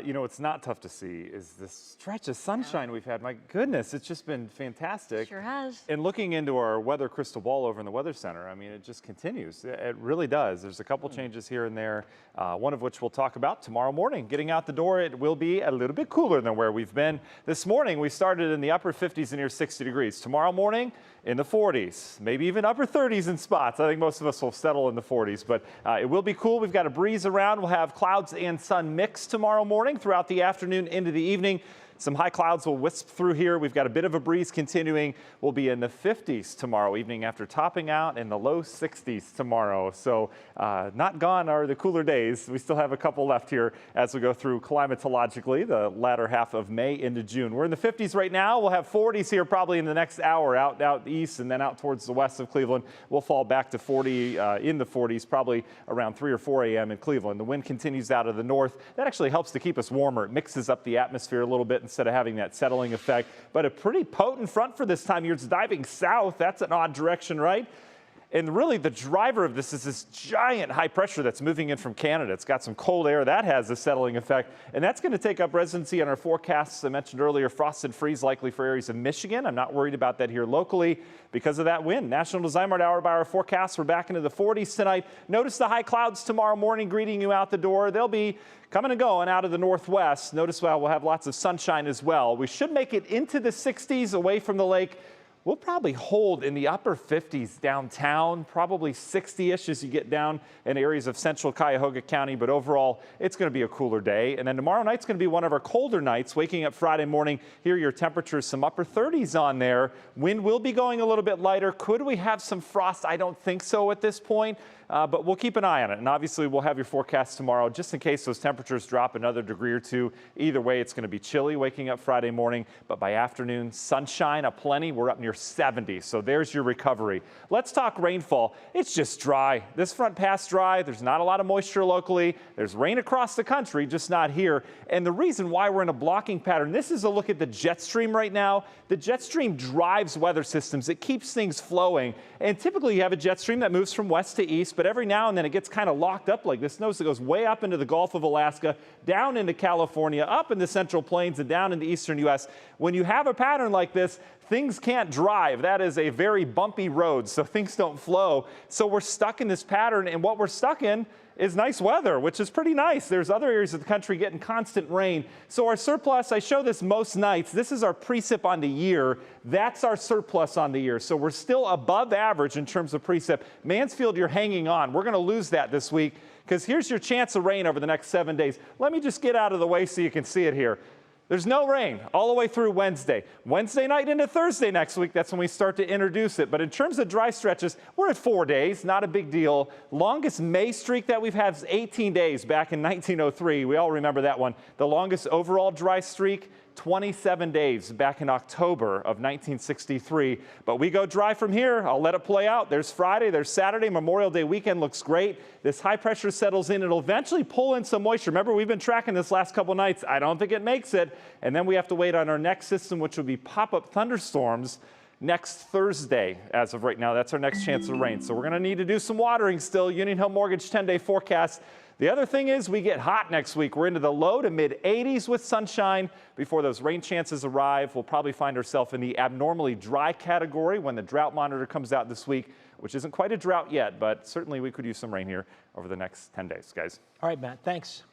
You know, it's not tough to see is this stretch of sunshine we've had. My goodness, it's just been fantastic. Sure has. And looking into our weather crystal ball over in the Weather Center, I mean, it just continues. It really does. There's a couple changes here and there, one of which we'll talk about tomorrow morning. Getting out the door, it will be a little bit cooler than where we've been. This morning, we started in the upper 50s and near 60 degrees. Tomorrow morning, in the 40s, maybe even upper 30s in spots. I think most of us will settle in the 40s, but it will be cool. We've got a breeze around. We'll have clouds and sun mix tomorrow morning throughout the afternoon into the evening. Some high clouds will wisp through here. We've got a bit of a breeze continuing. We'll be in the 50s tomorrow evening after topping out in the low 60s tomorrow. So not gone are the cooler days. We still have a couple left here as we go through climatologically the latter half of May into June. We're in the 50s right now. We'll have 40s here probably in the next hour out east and then out towards the west of Cleveland. We'll fall back to 40 in the 40s probably around 3 or 4 a.m. in Cleveland. The wind continues out of the north. That actually helps to keep us warmer. It mixes up the atmosphere a little bit instead of having that settling effect. But a pretty potent front for this time of year. It's diving south. That's an odd direction, right? And really the driver of this is this giant high pressure that's moving in from Canada. It's got some cold air. That has a settling effect. And that's going to take up residency on our forecasts. I mentioned earlier, frost and freeze likely for areas of Michigan. I'm not worried about that here locally because of that wind. National Design Hour by our forecasts. We're back into the 40s tonight. Notice the high clouds tomorrow morning greeting you out the door. They'll be coming and going out of the northwest. Notice we'll have lots of sunshine as well. We should make it into the 60s away from the lake. We'll probably hold in the upper 50s downtown, probably 60-ish as you get down in areas of central Cuyahoga County. But overall, it's going to be a cooler day. And then tomorrow night's going to be one of our colder nights. Waking up Friday morning, here are your temperatures, some upper 30s on there. Wind will be going a little bit lighter. Could we have some frost? I don't think so at this point. But we'll keep an eye on it. And obviously, we'll have your forecast tomorrow just in case those temperatures drop another degree or two. Either way, it's going to be chilly waking up Friday morning. But by afternoon, sunshine aplenty. We're up near 70. So there's your recovery. Let's talk rainfall. It's just dry. This front pass dry. There's not a lot of moisture locally. There's rain across the country, just not here. And the reason why we're in a blocking pattern, this is a look at the jet stream right now. The jet stream drives weather systems. It keeps things flowing. And typically, you have a jet stream that moves from west to east. But every now and then it gets kind of locked up like this. Notice it goes way up into the Gulf of Alaska, down into California, up in the Central Plains, and down in the eastern U.S. When you have a pattern like this, things can't drive. That is a very bumpy road, so things don't flow. So we're stuck in this pattern, and what we're stuck in is nice weather, which is pretty nice. There's other areas of the country getting constant rain. So our surplus, I show this most nights. This is our precip on the year. That's our surplus on the year. So we're still above average in terms of precip. Mansfield, you're hanging on. We're going to lose that this week because here's your chance of rain over the next 7 days. Let me just get out of the way so you can see it here. There's no rain all the way through Wednesday. Wednesday night into Thursday next week, that's when we start to introduce it. But in terms of dry stretches, we're at 4 days, not a big deal. Longest May streak that we've had is 18 days back in 1903. We all remember that one. The longest overall dry streak, 27 days back in October of 1963. But we go dry from here. I'll let it play out. There's Friday, there's Saturday. Memorial Day weekend looks great. This high pressure settles in. It'll eventually pull in some moisture. Remember, we've been tracking this last couple nights. I don't think it makes it. And then we have to wait on our next system, which will be pop-up thunderstorms next Thursday. As of right now, that's our next chance of rain. So we're going to need to do some watering still. Union Home Mortgage 10-day forecast. The other thing is we get hot next week. We're into the low to mid 80s with sunshine before those rain chances arrive. We'll probably find ourselves in the abnormally dry category when the drought monitor comes out this week, which isn't quite a drought yet, but certainly we could use some rain here over the next 10 days, guys. All right, Matt, thanks.